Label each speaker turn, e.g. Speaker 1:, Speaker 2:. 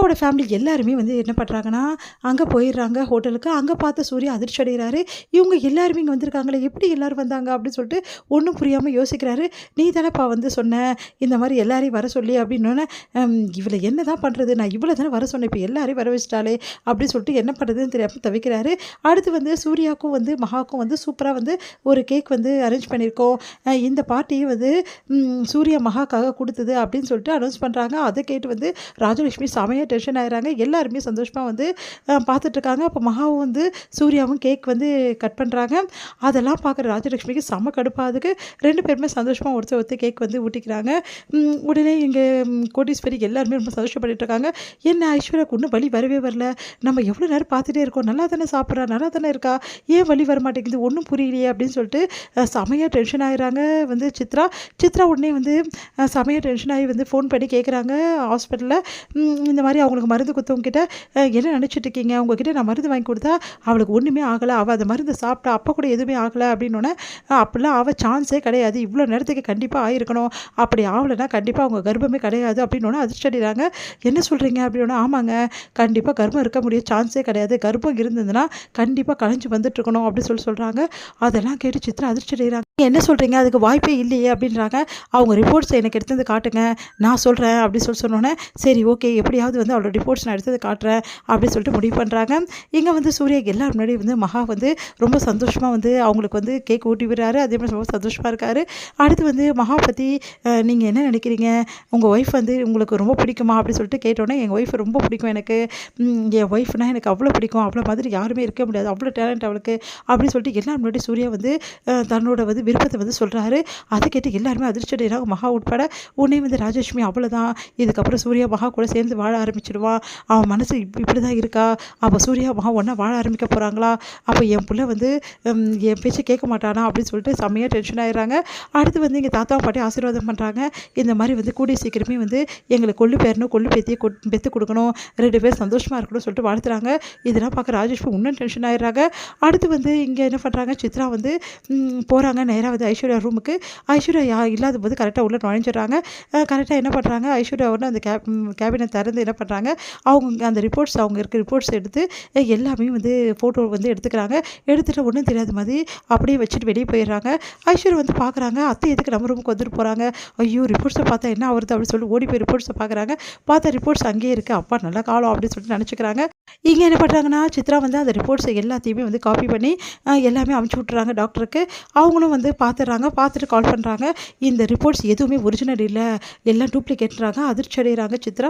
Speaker 1: சூர்யாவோட ஃபேமிலி எல்லாருமே வந்து என்ன பண்ணுறாங்கன்னா, அங்கே போயிடுறாங்க ஹோட்டலுக்கு. அங்கே பார்த்த சூர்யா அதிர்ச்சி அடைகிறாரு. இவங்க எல்லாருமே இங்கே வந்திருக்காங்களே, எப்படி எல்லாரும் வந்தாங்க அப்படின்னு சொல்லிட்டு ஒன்றும் புரியாமல் யோசிக்கிறாரு. நீ தானேப்பா வந்து சொன்ன இந்த மாதிரி எல்லாரையும் வர சொல்லி அப்படின்னோடனே, இவளை என்ன தான் பண்ணுறது, நான் இவ்வளோ தானே வர சொன்னேன், இப்போ எல்லாரையும் வர வச்சிட்டாலே அப்படின்னு சொல்லிட்டு என்ன பண்ணுறதுன்னு தெரியாமல் தவிக்கிறாரு. அடுத்து வந்து சூர்யாவுக்கும் வந்து மகாவுக்கும் வந்து சூப்பராக வந்து ஒரு கேக் வந்து அரேஞ்ச் பண்ணியிருக்கோம். இந்த பார்ட்டியை வந்து சூர்யா மகாக்காக கொடுத்தது அப்படின்னு சொல்லிட்டு அனௌன்ஸ் பண்ணுறாங்க. அதை கேட்டு வந்து ராஜலட்சுமி செமையாக டென்ஷன் ஆகிறாங்க. எல்லாருமே சந்தோஷமாக வந்து பார்த்துட்ருக்காங்க. அப்போ மகாவும் வந்து சூர்யாவும் கேக் வந்து கட் பண்ணுறாங்க. அதெல்லாம் பார்க்குற ராஜலட்சுமிக்கு செம கடுப்பாதுக்கு 2 பேருமே சந்தோஷமாக ஒருத்தர் கேக் வந்து ஊட்டிக்கிறாங்க. உடனே எங்கள் கோட்டீஸ்வரி எல்லாருமே ரொம்ப சந்தோஷப்பட்டு இருக்காங்க. என்ன ஐஸ்வர்யாவுக்கு இன்னும் வலி வரவே வரல, நம்ம எவ்வளோ நேரம் பார்த்துட்டே இருக்கோம், நல்லா தானே சாப்பிட்றா, நல்லா தானே இருக்கா, ஏன் வலி வர மாட்டேங்குது, ஒன்றும் புரியலையே அப்படின்னு சொல்லிட்டு செமையாக டென்ஷன் ஆகிறாங்க வந்து சித்ரா உடனே வந்து செமையாக டென்ஷன் ஆகி வந்து ஃபோன் பண்ணி கேட்குறாங்க ஹாஸ்பிட்டலில். இந்த மாதிரி அவங்களுக்கு மருந்து கொடுத்தவங்ககிட்ட, என்ன நினச்சிட்டு இருக்கீங்க, உங்ககிட்ட நான் மருந்து வாங்கி கொடுத்தா அவளுக்கு ஒன்றுமே ஆகலை, அவள் அந்த மருந்து சாப்பிட்டா அப்போ கூட எதுவுமே ஆகலை அப்படின்னோடனே, அப்படிலாம் அவள் சான்ஸே கிடையாது, இவ்வளோ நேரத்துக்கு கண்டிப்பாக ஆகிருக்கணும், அப்படி ஆகலைன்னா கண்டிப்பாக அவங்க கர்ப்பமே கிடையாது அப்படின்னோடனே அதிர்ச்சி அடைகிறாங்க. என்ன சொல்கிறீங்க அப்படின்னா, ஆமாங்க கண்டிப்பாக கர்ப்பம் இருக்க முடிய சான்ஸே கிடையாது, கர்ப்பம் இருந்ததுன்னா கண்டிப்பாக கலைஞ்சு வந்துட்டுருக்கணும் அப்படின்னு சொல்கிறாங்க. அதெல்லாம் கேட்டு சித்ரா அதிர்ச்சி அடைகிறாங்க. என்ன சொல்கிறீங்க, அதுக்கு வாய்ப்பே இல்லையே அப்படின்றாங்க. அவங்க ரிப்போர்ட்ஸை எனக்கு எடுத்து வந்து காட்டுங்க, நான் சொல்கிறேன் அப்படின்னு சொன்னோன்னே, சரி ஓகே எப்படியாவது வந்து அவளோட ரிப்போர்ட்ஸ் நான் எடுத்து காட்டுறேன் அப்படின்னு சொல்லிட்டு முடிவு பண்ணுறாங்க. இங்கே வந்து சூர்யா எல்லாரும் முன்னாடி வந்து மகா வந்து ரொம்ப சந்தோஷமாக வந்து அவங்களுக்கு வந்து கேக் ஊட்டி விடுறாரு. அதே மாதிரி ரொம்ப சந்தோஷமாக இருக்கார். அடுத்து வந்து மகா பற்றி நீங்கள் என்ன நினைக்கிறீங்க, உங்கள் ஒய்ஃப் வந்து உங்களுக்கு ரொம்ப பிடிக்குமா அப்படின்னு சொல்லிட்டு கேட்டோன்னே, எங்கள் ஒய்ஃப் ரொம்ப பிடிக்கும் எனக்கு, என் ஒய்ஃப்னால் எனக்கு அவ்வளோ பிடிக்கும், அவ்வளோ மாதிரி யாருமே இருக்க முடியாது, அவ்வளோ டேலண்ட் அவளுக்கு அப்படின்னு சொல்லிட்டு எல்லாரும் முன்னாடி சூர்யா வந்து தன்னோட வந்து விருப்பத்தை வந்து சொல்கிறாரு. அதை கேட்டு எல்லாருமே அதிர்ச்சி அடைகிறாங்க, மகா உட்பட. உடனே வந்து ராஜலட்சுமி அவ்வளோதான், இதுக்கப்புறம் சூர்யா மகா கூட சேர்ந்து வாழ ஆரம்பிச்சிடுவான், அவன் மனசு இப்படி தான் இருக்கா, அப்போ சூர்யா மகா ஒன்றா வாழ ஆரம்பிக்க போகிறாங்களா, அப்போ என் பிள்ளை வந்து என் பேச்சை கேட்க மாட்டானா அப்படின்னு சொல்லிட்டு செம்மையாக டென்ஷன் ஆகிடுறாங்க. அடுத்து வந்து எங்கள் தாத்தாவும் பாட்டி ஆசீர்வாதம் பண்ணுறாங்க. இந்த மாதிரி வந்து கூடிய சீக்கிரமே வந்து எங்களுக்கு கொள்ளு பேரணும், கொள்ளு பேத்தியை பெற்று கொடுக்கணும், 2 பேர் சந்தோஷமாக இருக்கணும்னு சொல்லிட்டு வாழ்த்துறாங்க. இதெல்லாம் பார்க்க ராஜலட்சுமி இன்னும் டென்ஷன் ஆகிடுறாங்க. அடுத்து வந்து இங்கே என்ன பண்ணுறாங்க, சித்ரா வந்து போகிறாங்க நேராக வந்து ஐஸ்வர்யா ரூமுக்கு. ஐஸ்வர்யா இல்லாத போது கரெக்டாக உள்ளே நுழைஞ்சிடுறாங்க. கரெக்டாக என்ன பண்ணுறாங்க, ஐஸ்வர்யா வந்து அந்த கேபினை திறந்து என்ன பண்ணுறாங்க, அவங்க அந்த ரிப்போர்ட்ஸ் அவங்க இருக்க ரிப்போர்ட்ஸ் எடுத்து எல்லாமே வந்து ஃபோட்டோ வந்து எடுத்துக்கிறாங்க. எடுத்துகிட்டு ஒன்றும் தெரியாத மாதிரி அப்படியே வச்சுட்டு வெளியே போயிடுறாங்க. ஐஸ்வர்யா வந்து பார்க்குறாங்க, அத்தை எதுக்கு நம்ம ரூமுக்கு வந்துட்டு போகிறாங்க, ஐயோ ரிப்போர்ட்ஸை பார்த்தா என்ன ஆகுறது அப்படின்னு சொல்லிட்டு ஓடி போய் ரிப்போர்ட்ஸை பார்க்குறாங்க. பார்த்தா ரிப்போர்ட்ஸ் அங்கேயே இருக்குது, அப்பா நல்ல காலம் அப்படின்னு சொல்லிட்டு நினச்சிக்கிறாங்க. இங்கே என்ன பண்ணுறாங்கன்னா, சித்ரா வந்து அந்த ரிப்போர்ட்ஸை எல்லாத்தையுமே வந்து காப்பி பண்ணி எல்லாமே அமுச்சு விட்றாங்க டாக்டருக்கு. அவங்களும் வந்து பார்த்துடுறாங்க. பார்த்துட்டு கால் பண்ணுறாங்க, இந்த ரிப்போர்ட்ஸ் எதுவுமே ஒரிஜினல் இல்லை, எல்லாம் டூப்ளிகேட்றாங்க. அதிர்ச்சி அடைகிறாங்க சித்ரா.